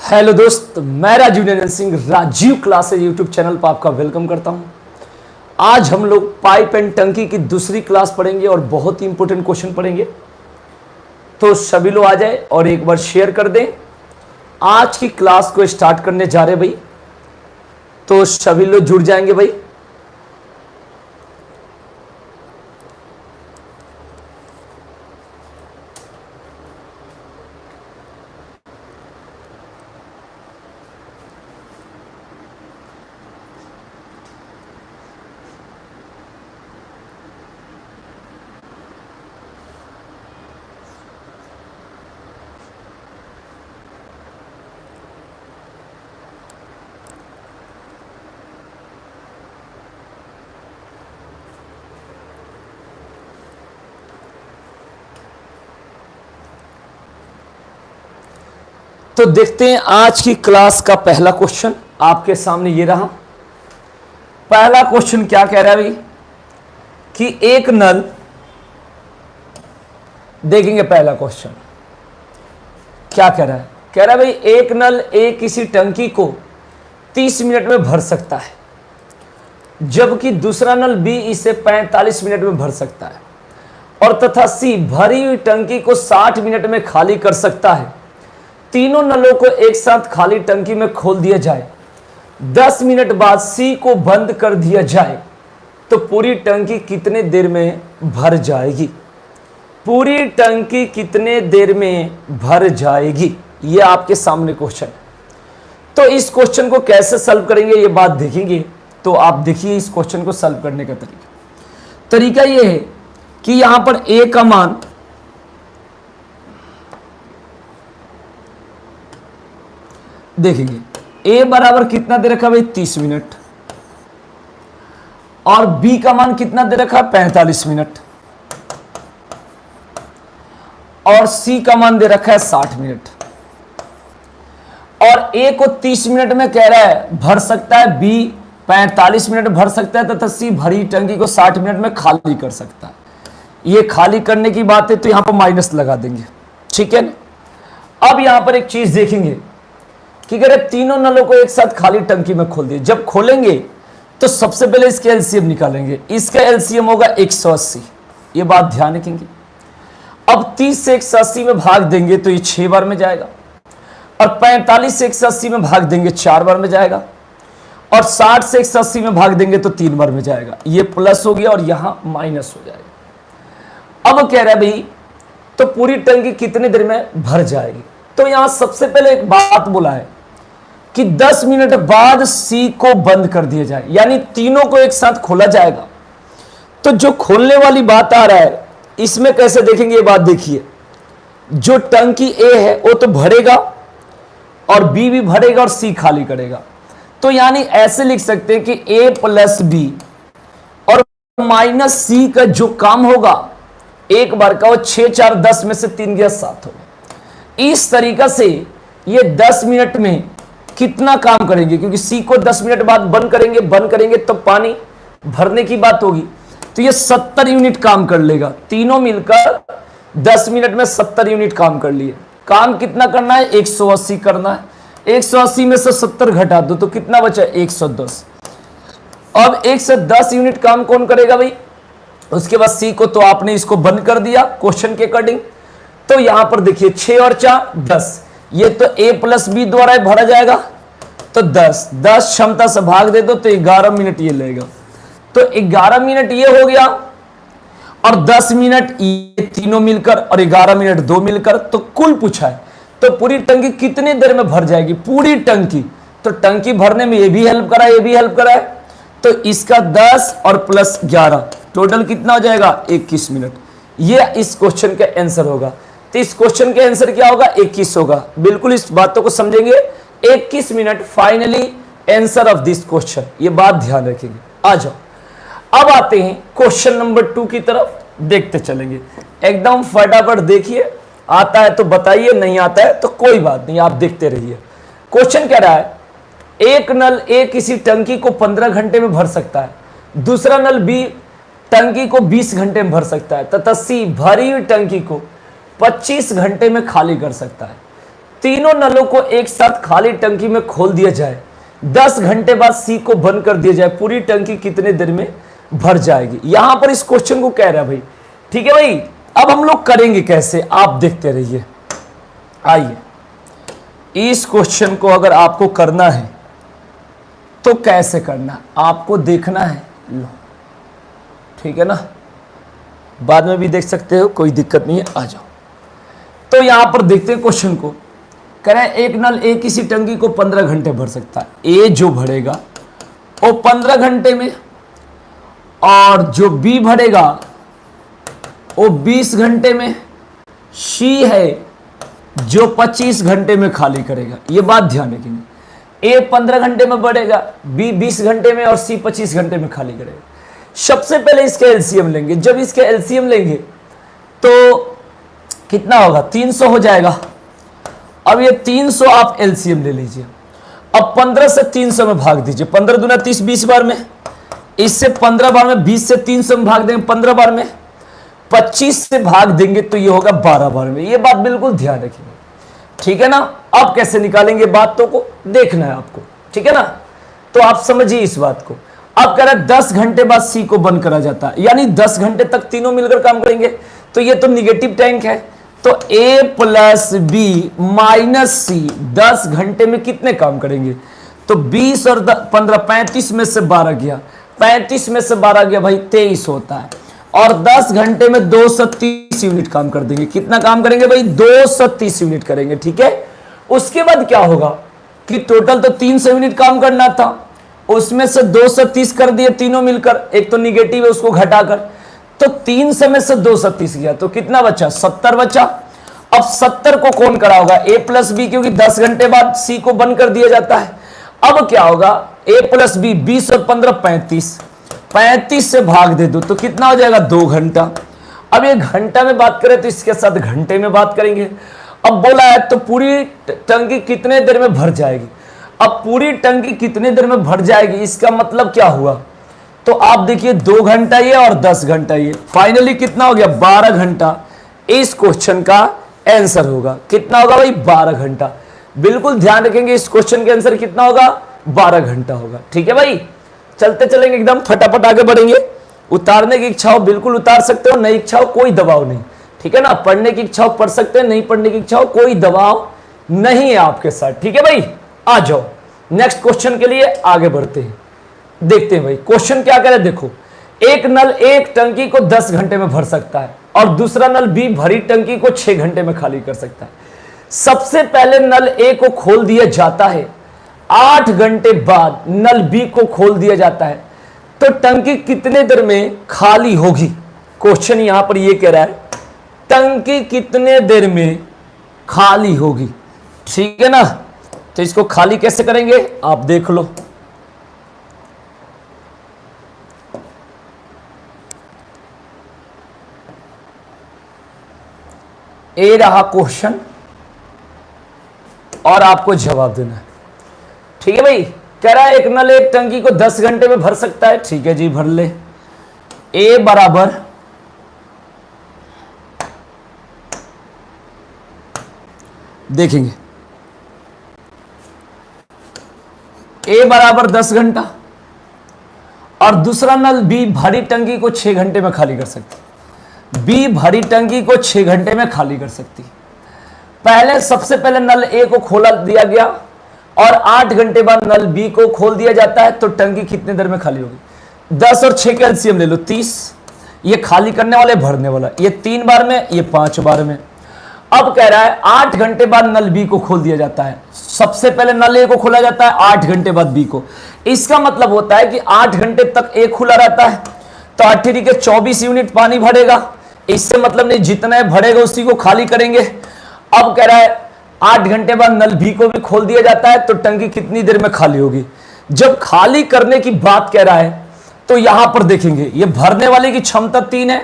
Hello दोस्त, मैं Rajiv Nandan Singh Rajiv classes YouTube channel पर आपका वेलकम करता हूं। आज हम लोग पाइप एंड टंकी की दूसरी क्लास पढ़ेंगे और बहुत ही इंपॉर्टेंट क्वेश्चन पढ़ेंगे। तो सभी लोग आ जाए और एक बार शेयर कर दें। आज की क्लास को स्टार्ट करने जा रहे भाई, तो सभी लोग जुड़ जाएंगे भाई। तो देखते हैं आज की क्लास का पहला क्वेश्चन आपके सामने ये रहा। पहला क्वेश्चन क्या कह रहा है भाई कि एक नल, देखेंगे पहला क्वेश्चन क्या कह रहा है। कह रहा है भाई एक नल ए किसी टंकी को 30 मिनट में भर सकता है, जबकि दूसरा नल बी इसे 45 मिनट में भर सकता है, और तथा सी भरी हुई टंकी को 60 मिनट में खाली कर सकता है। तीनों नलों को एक साथ खाली टंकी में खोल दिया जाए, 10 मिनट बाद सी को बंद कर दिया जाए, तो पूरी टंकी कितने देर में भर जाएगी? पूरी टंकी कितने देर में भर जाएगी, ये आपके सामने क्वेश्चन है। तो इस क्वेश्चन को कैसे सॉल्व करेंगे ये बात देखेंगे। तो आप देखिए इस क्वेश्चन को सॉल्व करने का तरीका ये है कि यहां पर ए का मान देखेंगे। ए बराबर कितना दे रखा भाई 30 मिनट, और बी का मान कितना दे रखा 45 मिनट, और सी का मान दे रखा है 60 मिनट। और ए को 30 मिनट में कह रहा है भर सकता है, बी 45 मिनट भर सकता है, तथा सी भरी टंकी को 60 मिनट में खाली कर सकता है। ये खाली करने की बात है तो यहां पर माइनस लगा देंगे, ठीक है ना। अब यहां पर एक चीज देखेंगे कि अगर तीनों नलों को एक साथ खाली टंकी में खोल दिए, जब खोलेंगे तो सबसे पहले इसके एलसीएम निकालेंगे। इसका एलसीएम होगा 180, ये बात ध्यान रखेंगे। अब 30 से 180 में भाग देंगे तो ये 6 बार में जाएगा, और 45 से 180 में भाग देंगे 4 बार में जाएगा, और 60 से 180 में भाग देंगे तो 3 बार में जाएगा। ये प्लस हो गया और यहां माइनस हो जाएगा। अब कह रहा है भाई तो पूरी टंकी कितनी देर में भर जाएगी। तो यहां सबसे पहले एक बात बोला है कि 10 मिनट बाद सी को बंद कर दिया जाए, यानी तीनों को एक साथ खोला जाएगा। तो जो खोलने वाली बात आ रहा है इसमें कैसे देखेंगे ये बात देखिए। जो टंकी ए है वो तो भरेगा, और बी भी भरेगा, और सी खाली करेगा। तो यानी ऐसे लिख सकते हैं कि ए प्लस बी और माइनस सी का जो काम होगा एक बार का, वो 6 4 10 में से 3 गया 7 होगा। इस तरीका से ये 10 मिनट में कितना काम करेंगे, क्योंकि सी को 10 मिनट बाद बंद करेंगे तो पानी भरने की बात होगी। तो ये 70 यूनिट काम कर लेगा। तीनों मिलकर 10 मिनट में 70 यूनिट काम कर लिए। काम कितना करना है 180 करना है। 180 में से 70 घटा दो तो कितना बचा 110। अब 110 यूनिट काम कौन करेगा भाई? उसके बाद सी को तो आपने इसको बंद कर दिया क्वेश्चन के अकॉर्डिंग। तो यहां पर देखिए 6 और 4 10, ये तो ए प्लस बी द्वारा भरा जाएगा। तो 10 क्षमता से भाग दे दो तो 11 मिनट ये लेगा। तो 11 मिनट ये हो गया, और 10 मिनट ये तीनों मिलकर, और 11 मिनट 2 मिलकर, तो कुल पूछा है तो पूरी टंकी कितनी देर में भर जाएगी? पूरी टंकी। तो टंकी भरने में ये भी हेल्प करा है, ये भी हेल्प करा है। तो इसका 10 और प्लस 11 टोटल कितना हो जाएगा 21 मिनट। ये इस क्वेश्चन का आंसर होगा। तो इस क्वेश्चन के आंसर क्या होगा 21 होगा। बिल्कुल इस बातों को समझेंगे। 21 minute finally answer of this question, ये बात ध्यान रखेंगे। आ जाओ अब आते हैं क्वेश्चन नंबर 2 की तरफ, देखते चलेंगे एकदम फटाफट। देखिए आता है तो बताइए, नहीं आता है तो कोई बात नहीं, आप देखते रहिए। क्वेश्चन कह रहा है एक नल ए किसी टंकी को 15 घंटे में भर सकता है, दूसरा नल बी टंकी को 20 घंटे में भर सकता है, तथा सी भरी हुई टंकी को 25 घंटे में खाली कर सकता है। तीनों नलों को एक साथ खाली टंकी में खोल दिया जाए, 10 घंटे बाद सी को बंद कर दिया जाए, पूरी टंकी कितने देर में भर जाएगी। यहां पर इस क्वेश्चन को कह रहा है भाई। ठीक है भाई, अब हम लोग करेंगे कैसे, आप देखते रहिए। आइए, इस क्वेश्चन को अगर आपको करना है तो कैसे करना आपको देखना है। लो, ठीक है ना, बाद में भी देख सकते हो, कोई दिक्कत नहीं है, आ जाओ। तो यहां पर देखते हैं क्वेश्चन को। कह रहे हैं एक नल ए किसी टंकी को 15 घंटे भर सकता है। ए जो भरेगा वो 15 घंटे में, और जो बी भरेगा वो 20 घंटे में, सी है जो 25 घंटे में खाली करेगा। ये बात ध्यान रखेंगे, ए 15 घंटे में बढ़ेगा, बी 20 घंटे में और सी 25 घंटे में खाली करेगा। सबसे पहले इसके एलसीएम लेंगे। जब इसके एलसीएम लेंगे तो कितना होगा, 300 हो जाएगा। अब ये 300 आप एलसीएम ले लीजिए। अब 15 से 300 में भाग दीजिए, 15 दूना 30, 20 बार में, इससे 15 बार में, 20 से 300 में भाग देंगे 15 बार में, 25 से भाग देंगे तो ये होगा 12 बार में। ये बात बिल्कुल ध्यान रखिएगा, ठीक है ना। अब कैसे निकालेंगे, बातों को देखना है आपको, ठीक है ना। तो आप समझिए इस बात को। अब कह रहा है 10 घंटे बाद सी को बंद करा जाता है, यानी 10 घंटे तक तीनों मिलकर काम करेंगे। तो ये तो निगेटिव टैंक है, तो A प्लस बी माइनस सी 10 घंटे में कितने काम करेंगे, तो 20 और 15, 35 में से 12 गया, 35 में से 12 गया भाई 23 होता है। और 10 घंटे में 230 यूनिट काम कर देंगे। कितना काम करेंगे भाई, 230 यूनिट करेंगे, ठीक है। उसके बाद क्या होगा कि टोटल तो 300 यूनिट काम करना था, उसमें से 230 कर दिए तीनों मिलकर, एक तो निगेटिव है उसको घटाकर, तो 300 में से 230 गया तो कितना बचा, 70 बचा। अब 70 को कौन करा होगा, ए प्लस बी, क्योंकि 10 घंटे बाद सी को बंद कर दिया जाता है। अब क्या होगा, ए प्लस बी 20 और 15 35, 35 से भाग दे दो तो कितना हो जाएगा, 2 घंटा। अब ये घंटा में बात करें तो इसके साथ घंटे में बात करेंगे। अब बोला है तो पूरी टंकी कितने देर में भर जाएगी। अब पूरी टंकी कितने देर में भर जाएगी, इसका मतलब क्या हुआ, तो आप देखिए 2 घंटा ये और 10 घंटा ये, फाइनली कितना हो गया, 12 घंटा इस क्वेश्चन का आंसर होगा। कितना होगा भाई, 12 घंटा। बिल्कुल ध्यान रखेंगे, इस क्वेश्चन के आंसर कितना होगा, 12 घंटा होगा, ठीक है भाई। चलते चलेंगे एकदम फटाफट आगे बढ़ेंगे। उतारने की इच्छा हो बिल्कुल उतार सकते हो, नहीं इच्छा हो कोई दबाव नहीं, ठीक है ना। पढ़ने की इच्छा हो पढ़ सकते हैं, नहीं पढ़ने की इच्छा हो कोई दबाव नहीं है आपके साथ, ठीक है भाई। आ जाओ नेक्स्ट क्वेश्चन के लिए आगे बढ़ते हैं। देखते हैं भाई क्वेश्चन क्या कह रहे हैं, देखो एक नल एक टंकी को 10 घंटे में भर सकता है और दूसरा नल बी भरी टंकी को 6 घंटे में खाली कर सकता है। सबसे पहले नल ए को खोल दिया जाता है, 8 घंटे बाद नल बी को खोल दिया जाता है, तो टंकी कितने देर में खाली होगी। क्वेश्चन यहां पर यह कह रहा है टंकी कितने देर में खाली होगी, ठीक है ना। तो इसको खाली कैसे करेंगे आप देख लो। ए रहा क्वेश्चन और आपको जवाब देना है, ठीक है भाई। कह रहा है एक नल एक टंकी को 10 घंटे में भर सकता है, ठीक है जी भर ले। ए बराबर देखेंगे, ए बराबर 10 घंटा और दूसरा नल बी भरी टंकी को 6 घंटे में खाली कर सकती है। बी भरी टंकी को 6 घंटे में खाली कर सकती है। पहले सबसे पहले नल ए को खोला दिया गया और 8 घंटे बाद नल बी को खोल दिया जाता है, तो टंकी कितने देर में खाली होगी। 10 और 6 का एलसीएम ले लो 30, ये खाली करने वाले भरने वाला, ये 3 बार में ये 5 बार में। अब कह रहा है 8 घंटे बाद नल बी को खोल दिया जाता है। सबसे पहले नल ए को खोला जाता है, 8 घंटे बाद बी को। इसका मतलब होता है कि 8 घंटे तक ए खुला रहता है, तो 8 के 24 यूनिट पानी भरेगा। इससे मतलब नहीं, जितना भरेगा उसी को खाली करेंगे। अब कह रहा है 8 घंटे बाद नल बी को भी खोल दिया जाता है, तो टंकी कितनी देर में खाली होगी। जब खाली करने की बात कह रहा है तो यहां पर देखेंगे, ये भरने वाले की क्षमता 3 है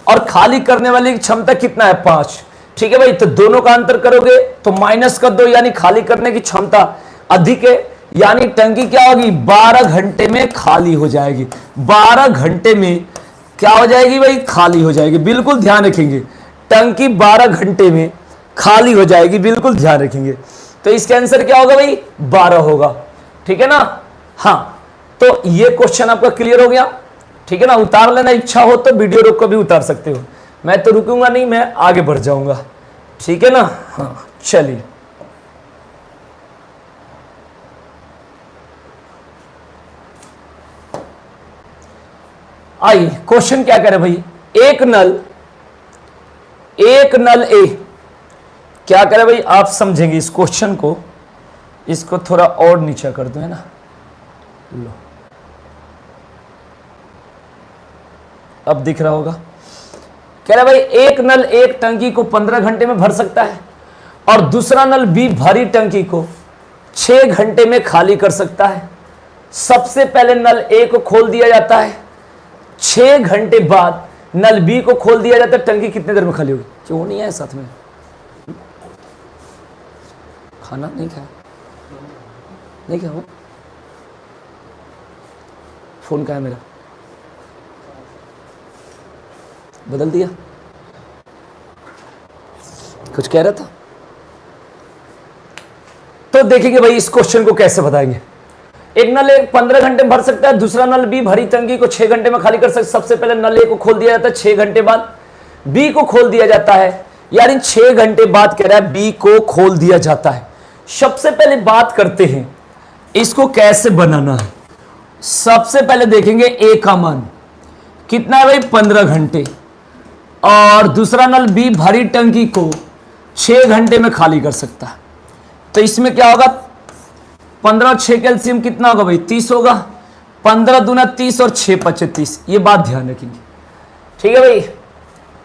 और खाली करने वाले की क्षमता कितना है, 5, ठीक है भाई। तो दोनों का अंतर करोगे तो माइनस कर दो, यानी खाली करने की क्षमता अधिक है, यानी टंकी क्या होगी, 12 घंटे में खाली हो जाएगी। 12 घंटे में क्या हो जाएगी भाई, खाली हो जाएगी। बिल्कुल ध्यान रखेंगे, टंकी 12 घंटे में खाली हो जाएगी, बिल्कुल ध्यान रखेंगे। तो इसका आंसर क्या होगा भाई, 12 होगा। ठीक है ना। हाँ, तो ये क्वेश्चन आपका क्लियर हो गया। ठीक है ना। उतार लेना, इच्छा हो तो वीडियो रोक कर भी उतार सकते हो, मैं तो रुकूंगा नहीं, मैं आगे बढ़ जाऊंगा। ठीक है ना। हाँ चलिए, आइए क्वेश्चन क्या करे भाई, एक नल ए क्या करे भाई, आप समझेंगे इस क्वेश्चन को। इसको थोड़ा और नीचा कर दो, है ना। लो, अब दिख रहा होगा। कह रहा भाई एक नल एक टंकी को 15 घंटे में भर सकता है और दूसरा नल बी भरी टंकी को 6 घंटे में खाली कर सकता है। सबसे पहले नल ए को खोल दिया जाता है, 6 घंटे बाद नल बी को खोल दिया जाता है। टंकी कितने देर में खाली होगी? क्यों नहीं आए साथ में? खाना नहीं खाया? नहीं खाया? फोन कहाँ है मेरा? बदल दिया? कुछ कह रहा था? तो देखेंगे भाई इस क्वेश्चन को कैसे बताएंगे। एक नल ए 15 घंटे में भर सकता है, दूसरा नल बी भरी टंकी को 6 घंटे में खाली कर सकता है। सबसे पहले नल ए को खोल दिया जाता है, 6 घंटे बाद बी को खोल दिया जाता है। यानी 6 घंटे बाद कह रहा है बी को खोल दिया जाता है। सबसे पहले बात करते हैं इसको कैसे बनाना है। सबसे पहले देखेंगे ए का मान कितना है भाई, 15 घंटे, और दूसरा नल बी भरी टंकी को 6 घंटे में खाली कर सकता है। तो इसमें क्या होगा, 15 और 6 का एलसीएम कितना होगा भाई, 30 होगा। 15 दूना 30 और 6 पचे 30, ये बात ध्यान रखेंगे। ठीक है भाई।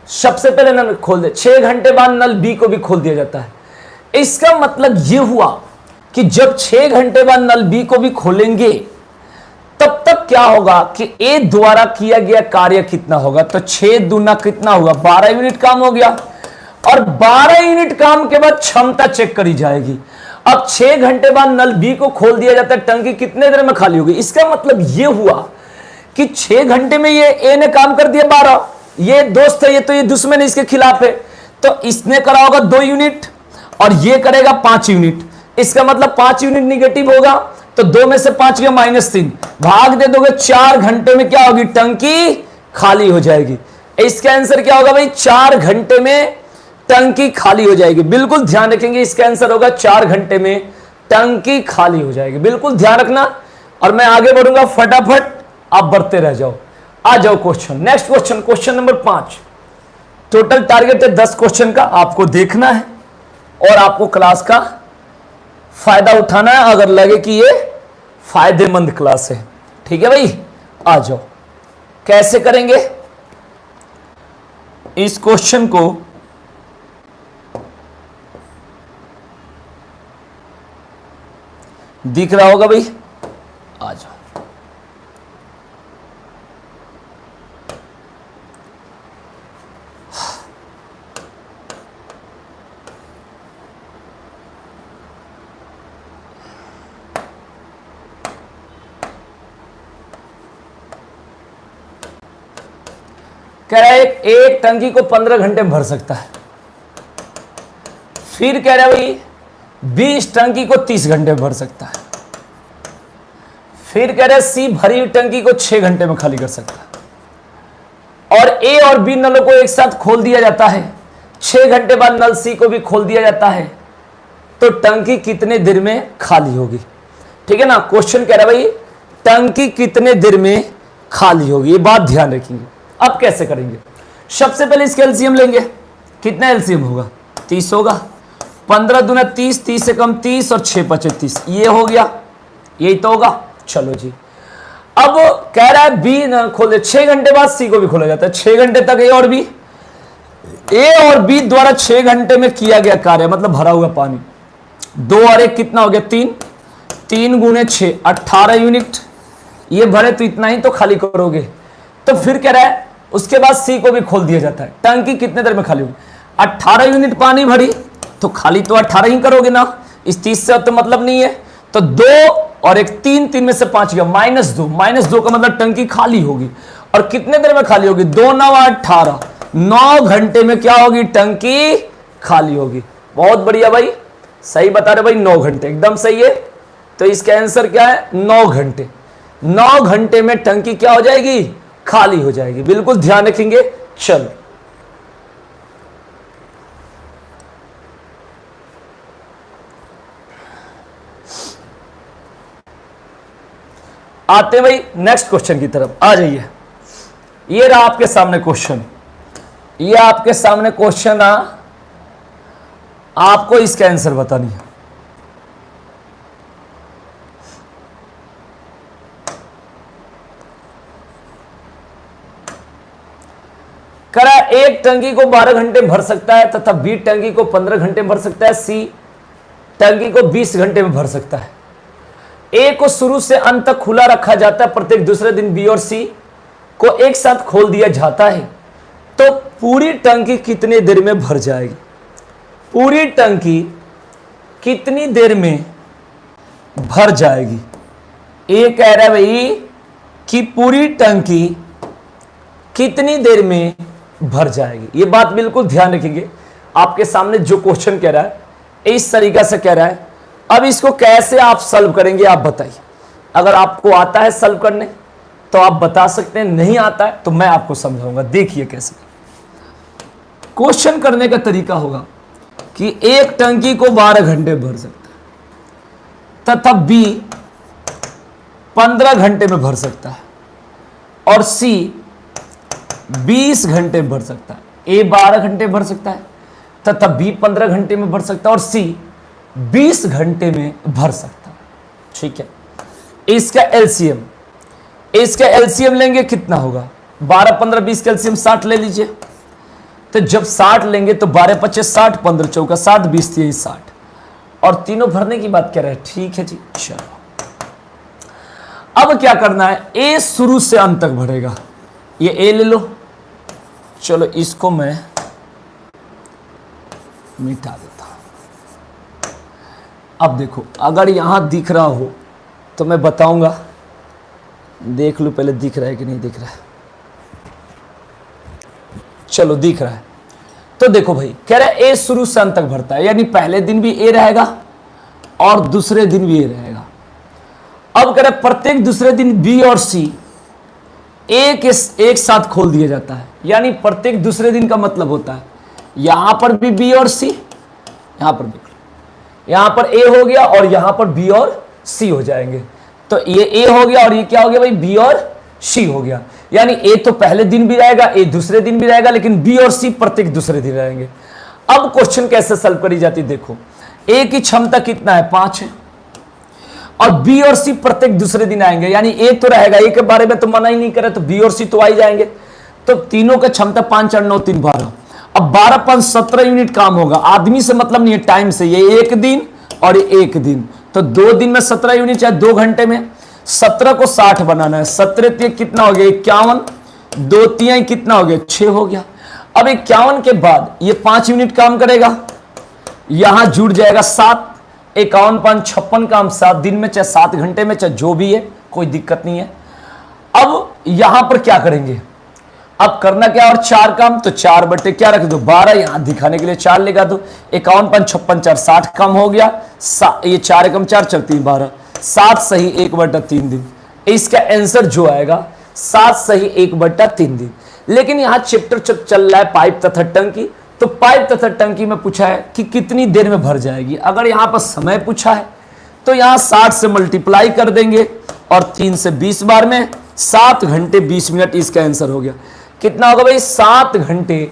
सबसे पहले नल खोल दे, 6 घंटे बाद नल बी को भी खोल दिया जाता है। इसका मतलब यह हुआ कि जब 6 घंटे बाद नल बी को भी खोलेंगे तब तक क्या होगा कि ए द्वारा किया गया कार्य कितना होगा। तो 6 दूना कितना होगा, 12 यूनिट काम हो गया, और 12 यूनिट काम के बाद क्षमता चेक करी जाएगी। अब 6 घंटे बाद नल बी को खोल दिया जाता है, टंकी कितने देर में खाली होगी। इसका मतलब यह हुआ कि 6 घंटे में ये ए ने काम कर दिया 12, ये दोस्त है, ये तो ये दुश्मन है, इसके खिलाफ है, तो इसने करा होगा 2 यूनिट और ये करेगा 5 यूनिट। इसका मतलब 5 यूनिट निगेटिव होगा, तो 2 में से 5 गया -3, भाग दे दोगे 4 घंटे में क्या होगी, टंकी खाली हो जाएगी। इसका आंसर क्या होगा भाई, 4 घंटे में टंकी खाली हो जाएगी। बिल्कुल ध्यान रखेंगे, इसका आंसर होगा 4 घंटे में टंकी खाली हो जाएगी। बिल्कुल ध्यान रखना, और मैं आगे बढ़ूंगा फटाफट, आप बढ़ते रह जाओ। आ जाओ question, next question, question number 5। Total target है 10 क्वेश्चन का, आपको देखना है और आपको क्लास का फायदा उठाना है, अगर लगे कि ये फायदेमंद क्लास है। ठीक है भाई, आ जाओ। कैसे करेंगे इस क्वेश्चन को, दिख रहा होगा भाई, आ जाओ। कह रहा है एक टंकी को 15 घंटे में भर सकता है। फिर कह रहा है भाई 20 टंकी को 30 घंटे में भर सकता है। फिर कह रहा है सी भरी हुई टंकी को 6 घंटे में खाली कर सकता है। और ए और बी नलों को एक साथ खोल दिया जाता है, 6 घंटे बाद नल सी को भी खोल दिया जाता है, तो टंकी कितने देर में खाली होगी। ठीक है ना। क्वेश्चन कह रहा है भाई टंकी कितने देर में खाली होगी, ये बात ध्यान रखेंगे। अब कैसे करेंगे, सबसे पहले इसका एलसीएम लेंगे। कितना एलसीएम होगा, 30 होगा। 15 दूना 30, 30 से कम 30 और 6 पचे 30, ये हो गया, यही तो होगा। चलो जी, अब कह रहा है बी ना खोले, 6 घंटे बाद सी को भी खोला जाता है। 6 घंटे तक ए और बी द्वारा 6 घंटे में किया गया कार्य, मतलब भरा हुआ पानी, 2 और 1 कितना हो गया, 3, 3 गुने 6 18 यूनिट। ये भरे तो इतना ही तो खाली करोगे। तो फिर कह रहा है उसके बाद सी को भी खोल दिया जाता है, टंकी कितने देर में खाली होगी, 18 यूनिट पानी भरी, तो खाली तो 18 ही करोगे ना, इस 30 से तो मतलब नहीं है। तो 2 और 1 3, 3 में से 5 गया -2, -2 का मतलब टंकी खाली होगी। और कितने देर में खाली होगी, 2 9 18, 9 घंटे में क्या होगी, टंकी खाली होगी। बहुत बढ़िया भाई, सही बता रहे भाई, 9 घंटे एकदम सही है। तो इसका आंसर क्या है? 9 घंटे। 9 घंटे में टंकी क्या हो जाएगी? खाली हो जाएगी। बिल्कुल ध्यान रखेंगे। चलो आते भाई नेक्स्ट क्वेश्चन की तरफ, आ जाइए। ये रहा आपके सामने क्वेश्चन, ये आपके सामने क्वेश्चन आपको इसका आंसर बतानी है। करा एक टंकी को 12 घंटे भर सकता है तथा बी टंकी को 15 घंटे भर सकता है, सी टंकी को 20 घंटे में भर सकता है। ए को शुरू से अंत तक खुला रखा जाता है, प्रत्येक दूसरे दिन बी और सी को एक साथ खोल दिया जाता है, तो पूरी टंकी कितनी देर में भर जाएगी? पूरी टंकी कितनी देर में भर जाएगी? ए कह रहा है भाई कि पूरी टंकी कितनी देर में भर जाएगी। ये बात बिल्कुल ध्यान रखेंगे। आपके सामने जो क्वेश्चन कह रहा है इस तरीके से कह रहा है। अब इसको कैसे आप सॉल्व करेंगे आप बताइए। अगर आपको आता है सॉल्व करने तो आप बता सकते हैं, नहीं आता है तो मैं आपको समझाऊंगा। देखिए कैसे क्वेश्चन करने का तरीका होगा कि एक टंकी को 12 घंटे भर सकता है तथा बी 15 घंटे में भर सकता है और सी 20 घंटे में भर सकता है। ए 12 घंटे भर सकता है तथा बी 15 घंटे में भर सकता है और सी 20 घंटे में भर सकता है। ठीक है, इसका एलसीएम लेंगे कितना होगा? 12 15 20 का एलसीएम 60 ले लीजिए। तो जब 60 लेंगे तो 12 25 60, 15 चौका 60, 20 23 60 और तीनों भरने की बात कह रहे हैं। ठीक है जी, चलो अब क्या करना है? ए शुरू से अंत तक भरेगा। ये ए ले लो, चलो इसको मैं मिटा देता हूं। अब देखो अगर यहां दिख रहा हो तो मैं बताऊंगा, देख लो पहले दिख रहा है कि नहीं दिख रहा है। चलो दिख रहा है। तो देखो भाई कह रहा है ए शुरू से अंत तक भरता है, यानी पहले दिन भी ए रहेगा और दूसरे दिन भी ए रहेगा। अब कह रहा है प्रत्येक दूसरे दिन बी और सी एक साथ खोल दिया जाता है, यानी प्रत्येक दूसरे दिन का मतलब होता है यहां पर भी बी और सी, यहां पर देख लो, यहां पर ए हो गया और यहां पर बी और सी हो जाएंगे। तो ये ए हो गया और ये क्या हो गया भाई? बी और सी हो गया। यानी ए तो पहले दिन भी रहेगा, ए दूसरे दिन भी रहेगा, लेकिन बी और सी प्रत्येक दूसरे दिन रहेंगे। अब क्वेश्चन कैसे सॉल्व करी जाती है? देखो ए की क्षमता कितना है? 5 है और बी और सी प्रत्येक दूसरे दिन आएंगे, यानी ए तो रहेगा, ए के बारे में तो मना ही नहीं करे, तो बी और सी तो आ ही जाएंगे। तो तीनों का क्षमता 5 8 9 3 12। अब 12 5 17 यूनिट काम होगा। आदमी से मतलब नहीं है, टाइम से। ये एक दिन और ये एक दिन, तो 2 दिन में 17 यूनिट, चाहे 2 घंटे में 17 को 60 बनाना है। 17 कितना हो गया? 51। 2 3 कितना हो गया? 6 हो गया। अब 51 के बाद ये 5 यूनिट काम करेगा, यहां जुड़ जाएगा 7। 51 5 56 काम 7 दिन में, चाहे 7 घंटे में, चाहे जो भी है, कोई दिक्कत नहीं है। अब यहां पर क्या करेंगे? अब करना क्या? और 4 काम, तो 4 बटे क्या रख दो? 12। यहां दिखाने के लिए 4 लगा दो। 51 5 56 4 60 काम हो गया। ये 4 कम 4 4 3 12, 7 सही 1/3 दिन। इसका आंसर जो आएगा 7 सही 1/3 दिन। लेकिन यहां चैप्टर चल रहा है पाइप तथा टंकी, तो पाइप तथा टंकी में पूछा है कि कितनी देर में भर जाएगी। अगर यहां पर समय पूछा है तो यहां 60 से मल्टीप्लाई कर देंगे और 3 से 20 बार में 7 घंटे 20 मिनट इसका आंसर हो गया। कितना होगा भाई? 7 घंटे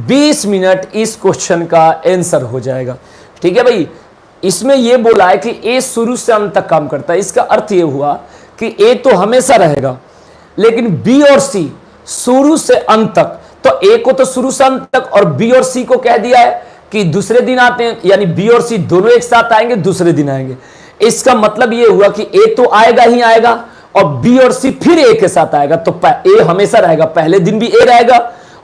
20 मिनट इस क्वेश्चन का आंसर हो जाएगा। ठीक है भाई, इसमें यह बोला है कि ए शुरू से अंत तक काम करता है। इसका अर्थ यह हुआ कि ए तो हमेशा रहेगा, लेकिन बी और सी शुरू से अंत तक। तो ए को तो शुरू से अंत तक और बी और सी को कह दिया है कि दूसरे दिन आते हैं, यानी बी और सी दोनों एक साथ आएंगे, दूसरे दिन आएंगे। इसका मतलब यह हुआ कि ए तो आएगा ही आएगा और बी और सी फिर ए के साथ आएगा। तो ए हमेशा रहेगा, पहले दिन भी ए रहेगा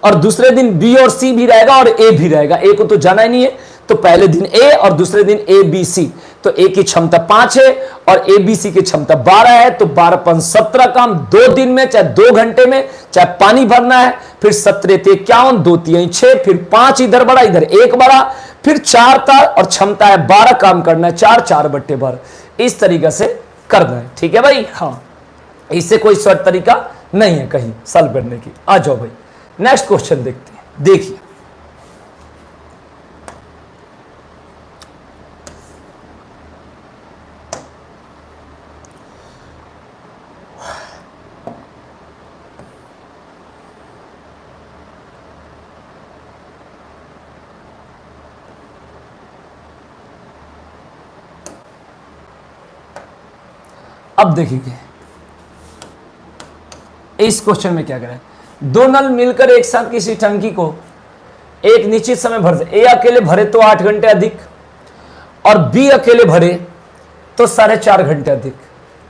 और दूसरे दिन बी और सी भी रहेगा और ए भी रहेगा। ए को तो जाना ही नहीं है, तो पहले दिन ए और दूसरे दिन ए बी सी, तो ए की क्षमता 5 है और ए बी सी की क्षमता 12 है, तो 12 5 17 काम 2 दिन में, चाहे 2 घंटे में, चाहे पानी भरना है, फिर 17 × 51, 2 × 3 = 6, फिर 5 इधर बढ़ा, इधर 1 बढ़ा, फिर 4 था और क्षमता है 12 काम करना है, 4 4/12 इस तरीके से करना है। ठीक है भाई, हाँ, इससे कोई शॉर्ट तरीका नहीं है कहीं सॉल्व करने की। आ जाओ भाई नेक्स्ट क्वेश्चन देखते हैं। देखिए अब देखिए इस क्वेश्चन में क्या करें। दो नल मिलकर एक साथ किसी टंकी को एक निश्चित समय भर, ए अकेले भरे तो 8 घंटे अधिक और बी अकेले भरे तो 4.5 घंटे अधिक,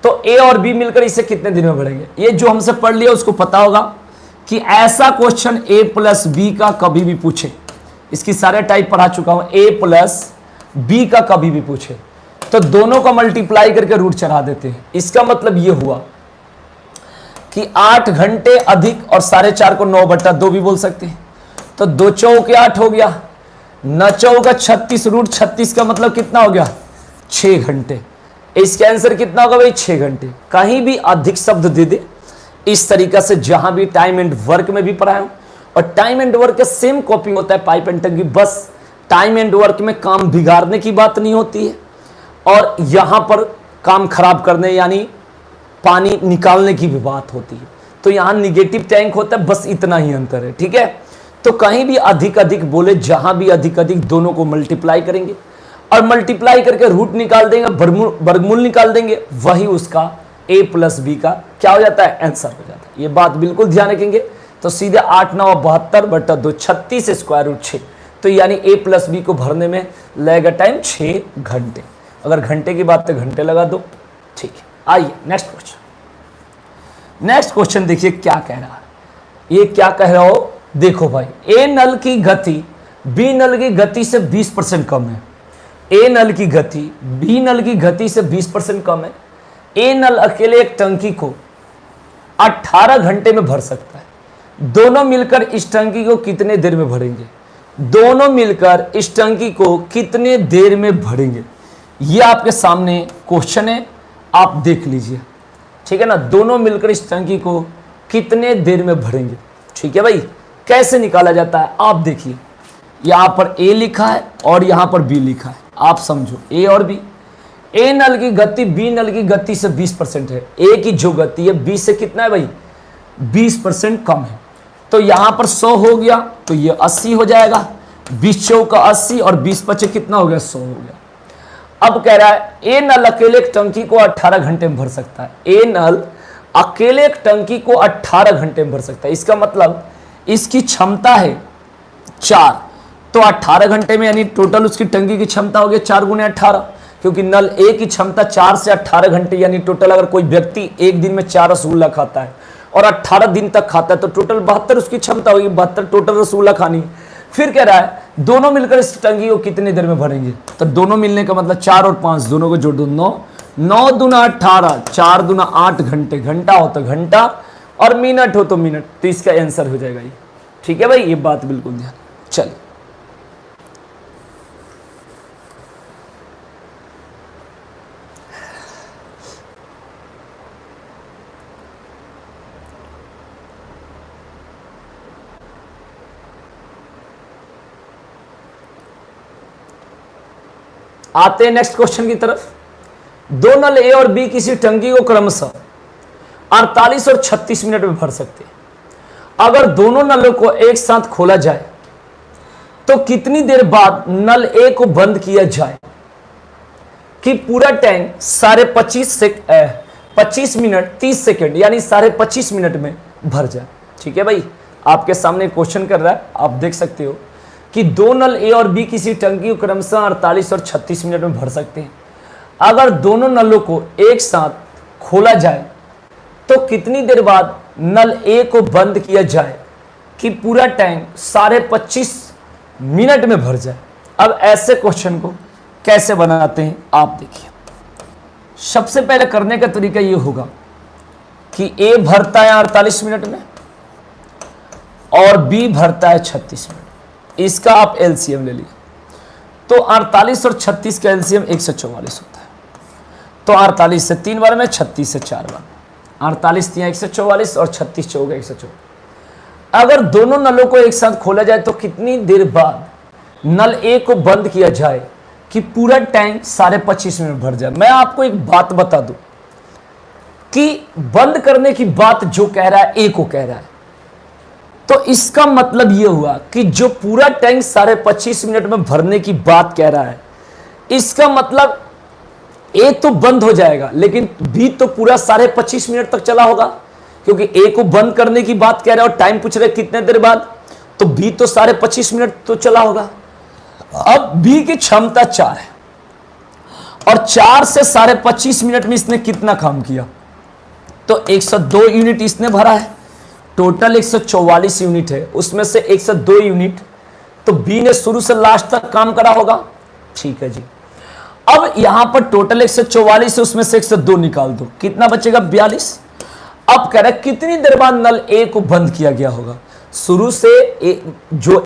तो ए और बी मिलकर इसे कितने दिन में भरेंगे। ये जो हमसे पढ़ लिया उसको पता होगा कि ऐसा क्वेश्चन ए प्लस बी का कभी भी पूछे, इसकी सारे टाइप पढ़ा चुका हूं, ए प्लस बी का कभी भी पूछे तो दोनों का मल्टीप्लाई करके रूट चढ़ा देते हैं। इसका मतलब यह हुआ कि 8 घंटे अधिक और 4.5 को 9/2 भी बोल सकते हैं, तो 2 चौके 8 हो गया, 9 चौका 36, रूट 36 का मतलब कितना हो गया 6 घंटे। इसका आंसर कितना होगा भाई 6 घंटे। कहीं भी अधिक शब्द दे दे इस तरीका से, जहां भी टाइम एंड वर्क में भी पढ़ाया हूं, और टाइम एंड वर्क का सेम कॉपी होता है पाइप एंड टंकी, बस टाइम एंड वर्क में काम बिगाड़ने की बात नहीं होती है और यहां पर काम खराब करने यानी पानी निकालने की भी बात होती है। तो यहां निगेटिव टैंक होता है, बस इतना ही अंतर है। ठीक है, तो कहीं भी अधिक अधिक बोले, जहां भी अधिक अधिक दोनों को मल्टीप्लाई करेंगे और मल्टीप्लाई करके रूट निकाल देंगे, वर्गमूल निकाल देंगे, वही उसका ए प्लस बी का क्या हो जाता है आंसर हो जाता है। ये बात बिल्कुल ध्यान रखेंगे। तो सीधे 8 9 72/2 36 स्क्वायर रूट 6, तो यानी ए प्लस बी को भरने में लगेगा टाइम 6 घंटे। अगर घंटे की बात तो घंटे लगा दो। ठीक है, आइए नेक्स्ट क्वेश्चन। नेक्स्ट क्वेश्चन देखिए क्या कह रहा है। ये क्या कह रहा हो, देखो भाई, ए नल की गति बी नल की गति से 20% कम है। ए नल की गति बी नल की गति से 20% कम है। ए नल अकेले एक टंकी को 18 घंटे में भर सकता है। दोनों मिलकर इस टंकी को कितने देर में भरेंगे। दोनों मिलकर इस टंकी को कितने देर में भरेंगे, ये आपके सामने क्वेश्चन है, आप देख लीजिए। ठीक है ना, दोनों मिलकर इस टंकी को कितने देर में भरेंगे। ठीक है भाई, कैसे निकाला जाता है आप देखिए। यहां पर ए लिखा है और यहां पर बी लिखा है, आप समझो ए और बी। ए नल की गति बी नल की गति से 20% है। ए की जो गति है बी से कितना है भाई 20% कम है, तो यहां पर 100 हो गया, तो ये 80 हो जाएगा। 20 चौका 80 और 20 पचे कितना हो गया 100 हो गया। अब कह रहा है ए नल अकेले एक टंकी को 18 घंटे में भर सकता है। ए नल अकेले एक टंकी को 18 घंटे में भर सकता है। इसका मतलब इसकी क्षमता है 4, तो 18 घंटे में यानी टोटल उसकी टंकी की क्षमता हो गया 4 × 18, क्योंकि नल ए की क्षमता 4 से 18 घंटे, यानी टोटल अगर कोई व्यक्ति एक दिन में 4 रसगुल्ला खाता है और 18 दिन तक खाता है तो टोटल 72 उसकी क्षमता होगी, 72 टोटल रसगुल्ला खानी। फिर कह रहा है दोनों मिलकर इस टंकी को कितने देर में भरेंगे, तो दोनों मिलने का मतलब 4 और 5 दोनों को जोड़ दो 9, 9 दूना 18, 4 दूना 8 घंटे, घंटा हो तो घंटा और मिनट हो तो मिनट, तो इसका आंसर हो जाएगा ये। ठीक है भाई, ये बात बिल्कुल ध्यान। चलिए आते हैं नेक्स्ट क्वेश्चन की तरफ। दो नल ए और बी किसी टंकी को क्रमशः 48 और 36 मिनट में भर सकते हैं। अगर दोनों नलों को एक साथ खोला जाए तो कितनी देर बाद नल ए को बंद किया जाए कि पूरा टैंक 25 मिनट 30 सेकेंड यानी 25 मिनट में भर जाए। ठीक है भाई, आपके सामने क्वेश्चन कर रहा है, आप देख सकते हो कि दो नल ए और बी किसी टंकी को क्रमशः 48 और 36 मिनट में भर सकते हैं। अगर दोनों नलों को एक साथ खोला जाए तो कितनी देर बाद नल ए को बंद किया जाए कि पूरा टैंक 25.5 मिनट में भर जाए। अब ऐसे क्वेश्चन को कैसे बनाते हैं आप देखिए। सबसे पहले करने का तरीका ये होगा कि ए भरता है 48 मिनट में और बी भरता है 36 मिनट। इसका आप एलसीएम ले लीजिए। तो 48 और 36 का एलसीएम 144 होता है। तो 48 से 3 बार में, 36 से 4 बार में। 48 तिया 144 और 36 चौके 144। अगर दोनों नलों को एक साथ खोला जाए तो कितनी देर बाद नल ए को बंद किया जाए कि पूरा टैंक 25.5 मिनट भर जाए। मैं आपको एक बात बता दूं कि बंद करने की बात जो कह रहा है ए को कह रहा है, तो इसका मतलब यह हुआ कि जो पूरा टैंक 25.5 मिनट में भरने की बात कह रहा है, इसका मतलब ए तो बंद हो जाएगा लेकिन बी तो पूरा 25.5 मिनट तक चला होगा, क्योंकि ए को बंद करने की बात कह रहा है और टाइम पूछ रहे कितने देर बाद, तो बी तो 25.5 मिनट तो चला होगा। अब बी की क्षमता 4 है और 4 से 25.5 मिनट में इसने कितना काम किया, तो 102 यूनिट इसने भरा है। टोटल 144 यूनिट है, उसमें से 102 यूनिट तो बी ने शुरू से लास्ट तक काम करा होगा। ठीक है जी। अब यहां पर टोटल 144 है, उसमें से 102 निकाल दो, कितना बचेगा 42। अब कह रहा है कितनी देर बाद नल ए को बंद किया गया होगा। शुरू से जो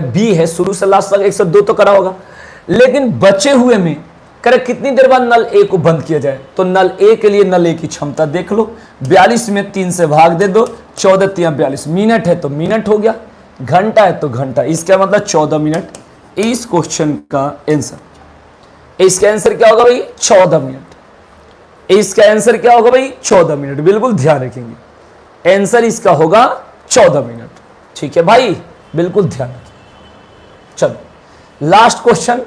बी है शुरू से लास्ट तक 102 तो करा होगा, लेकिन बचे हुए में कह रहे कितनी देर बाद नल ए को बंद किया जाए। तो नल ए के लिए नल ए की क्षमता देख लो, 42 में 3 से भाग दे दो, 14 तिया 42। मिनट है तो मिनट हो गया, घंटा है तो घंटा। इसका मतलब 14 मिनट इस क्वेश्चन का आंसर। इसका आंसर क्या होगा भाई 14 मिनट। इसका आंसर क्या होगा भाई 14 मिनट। बिल्कुल ध्यान रखेंगे, आंसर इसका होगा 14 मिनट। ठीक है भाई, बिल्कुल ध्यान रखिए। चलो लास्ट क्वेश्चन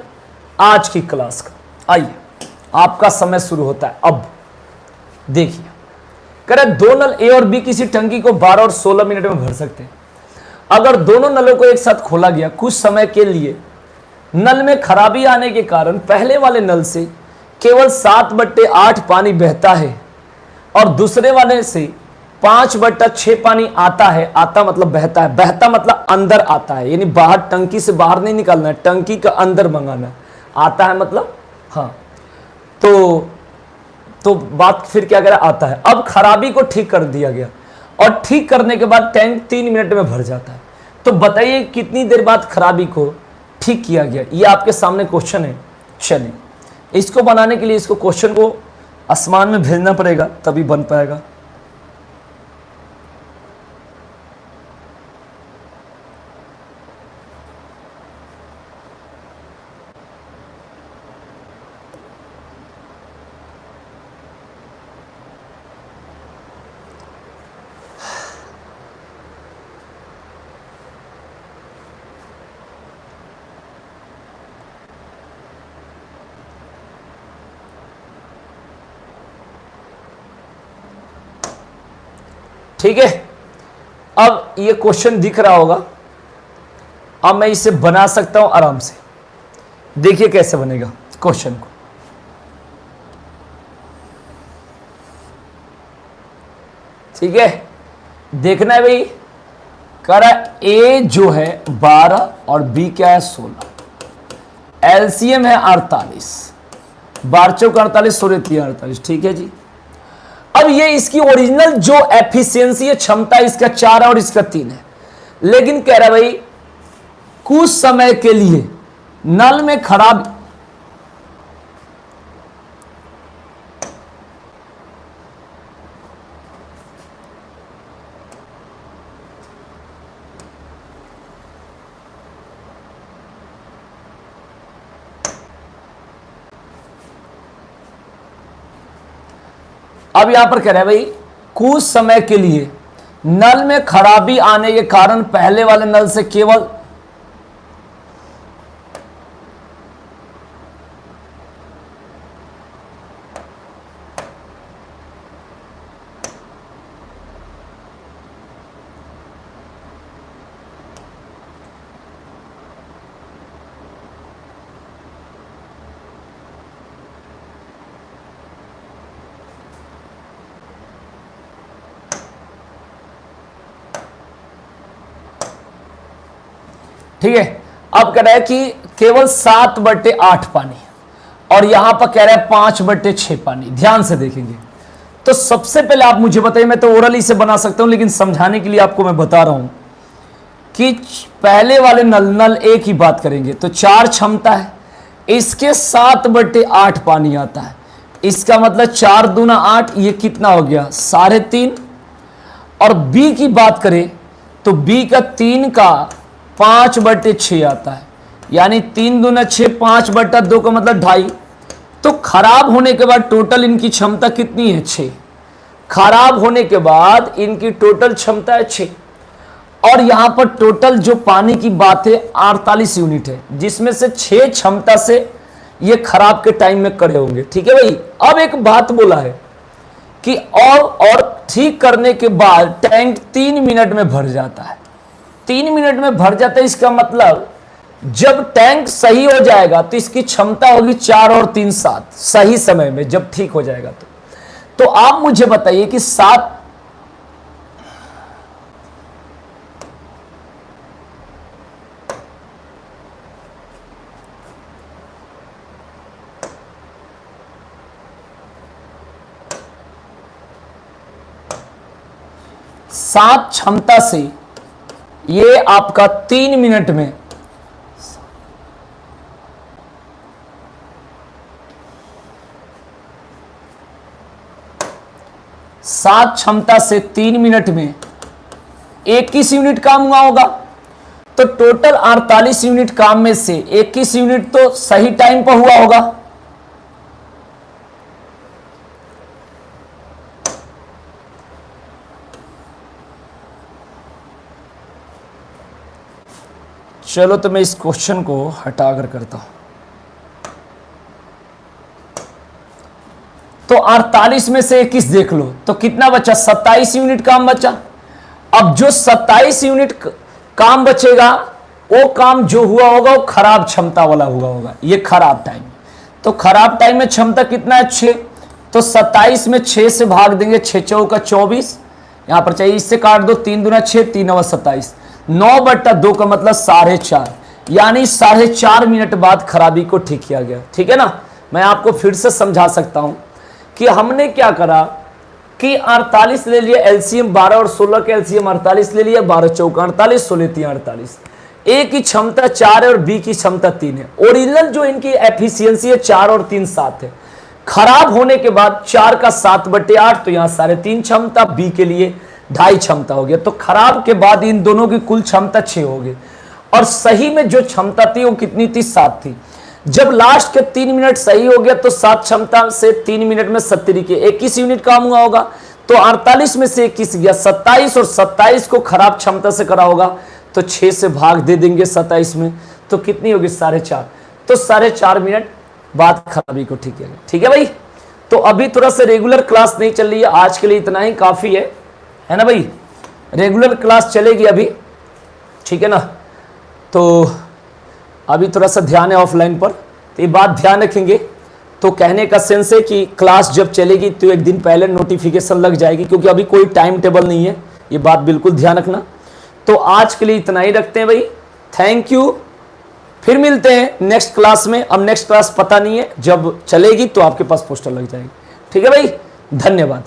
आज की क्लास का, आइए आपका समय शुरू होता है। अब देखिए, कह रहे दो नल ए और बी किसी टंकी को 12 और 16 मिनट में भर सकते हैं। अगर दोनों नलों को एक साथ खोला गया, कुछ समय के लिए नल में खराबी आने के कारण पहले वाले नल से केवल 7/8 पानी बहता है और दूसरे वाले से 5/6 पानी आता है। आता मतलब बहता है, बहता मतलब अंदर आता है, यानी बाहर, टंकी से बाहर नहीं निकालना है, टंकी का अंदर मंगाना है। आता है मतलब हाँ, तो बात फिर क्या करें, आता है। अब खराबी को ठीक कर दिया गया और ठीक करने के बाद टैंक 3 मिनट में भर जाता है। तो बताइए कितनी देर बाद खराबी को ठीक किया गया। ये आपके सामने क्वेश्चन है। चलिए इसको बनाने के लिए इसको क्वेश्चन को आसमान में भेजना पड़ेगा तभी बन पाएगा। ठीक है, अब ये क्वेश्चन दिख रहा होगा। अब मैं इसे बना सकता हूं आराम से। देखिए कैसे बनेगा क्वेश्चन को। ठीक है, देखना है भाई। कह रहा ए जो है 12 और बी क्या है 16। एलसीएम है 48, 12 चौक 48, 16 तिया 48। ठीक है जी। अब ये इसकी ओरिजिनल जो एफिशिएंसी है, क्षमता, इसका 4 है और इसका 3 है, लेकिन कह रहा है भाई कुछ समय के लिए नल में खराब अब यहां पर कह रहा है भाई कुछ समय के लिए नल में खराबी आने के कारण पहले वाले नल से केवल ठीक है। अब कह रहा है कि केवल 7/8 पानी, और यहां पर कह रहा है 5/6 पानी। ध्यान से देखेंगे तो सबसे पहले आप मुझे बताइए, मैं तो ओरली से बना सकता हूं लेकिन समझाने के लिए आपको मैं बता रहा हूं कि पहले वाले नल ए की बात करेंगे तो 4 क्षमता है, इसके 7/8 पानी आता है। इसका मतलब 4 दूना 8, ये कितना हो गया 3.5। और बी की बात करें तो बी का 3 का 5/6 आता है, यानी 3 दूना 6, 5/2 का मतलब 2.5। तो खराब होने के बाद टोटल इनकी क्षमता कितनी है 6। खराब होने के बाद इनकी टोटल क्षमता है 6। और यहां पर टोटल जो पानी की बात है 48 यूनिट है, जिसमें से 6 क्षमता से ये खराब के टाइम में करे होंगे। ठीक है भाई। अब एक बात बोला है कि और ठीक करने के बाद टैंक 3 मिनट में भर जाता है। 3 मिनट में भर जाता है, इसका मतलब जब टैंक सही हो जाएगा तो इसकी क्षमता होगी 4 और 3 7 सही समय में जब ठीक हो जाएगा। तो आप मुझे बताइए कि 7 क्षमता से ये आपका 3 मिनट में 7 क्षमता से 3 मिनट में 21 यूनिट काम हुआ होगा। तो टोटल 48 यूनिट काम में से 21 यूनिट तो सही टाइम पर हुआ होगा। चलो तो मैं इस क्वेश्चन को हटा कर करता हूं। तो 48 में से 21 देख लो तो कितना बचा 27 यूनिट काम बचा। अब जो 27 यूनिट काम बचेगा वो काम जो हुआ होगा वो खराब क्षमता वाला हुआ होगा, ये खराब टाइम। तो खराब टाइम में क्षमता कितना है 6। तो 27 में 6 से भाग देंगे, 6 चौका 24, यहां पर चाहिए इससे काट दो, 3 दूना 6, 3 नवा 27, 9/2 का मतलब 4.5, यानी 4.5 मिनट बाद खराबी को ठीक किया गया। ठीक है ना। मैं आपको फिर से समझा सकता हूं कि हमने क्या करा कि 48 ले लिया एलसीएम 12 और 16 के एलसीएम 48 ले लिया, 12 चौका 48, 16 3 48। ए की क्षमता 4 है और बी की क्षमता 3 है। ओरिजिनल जो इनकी एफिशिएंसी है 4 और 3 7 है। खराब होने के बाद 4 का 7/8, तो यहां 3.5 क्षमता, बी के लिए 2.5 क्षमता हो गया। तो खराब के बाद इन दोनों की कुल क्षमता 6 हो गई। और सही में जो क्षमता थी वो कितनी थी 7 थी। जब लास्ट के 3 मिनट सही हो गया तो 7 क्षमता से 3 मिनट में 70 के 21 यूनिट काम हुआ होगा। तो 48 में से 21 गया 27, और 27 को खराब क्षमता से करा होगा तो 6 से भाग दे देंगे 27 में, तो कितनी होगी 4.5। तो 4.5 मिनट बाद खराबी को ठीक किया गया। ठीक है भाई। तो अभी थोड़ा सा रेगुलर क्लास नहीं चल रही है, आज के लिए इतना ही काफी है ना भाई। रेगुलर क्लास चलेगी अभी, ठीक है ना। तो अभी थोड़ा सा ध्यान है ऑफलाइन पर, तो ये बात ध्यान रखेंगे। तो कहने का सेंस है कि क्लास जब चलेगी तो एक दिन पहले नोटिफिकेशन लग जाएगी, क्योंकि अभी कोई टाइम टेबल नहीं है, ये बात बिल्कुल ध्यान रखना। तो आज के लिए इतना ही रखते हैं भाई। Thank you. फिर मिलते हैं नेक्स्ट क्लास में। अब नेक्स्ट क्लास पता नहीं है, जब चलेगी तो आपके पास पोस्टर लग जाएगी। ठीक है भाई, धन्यवाद।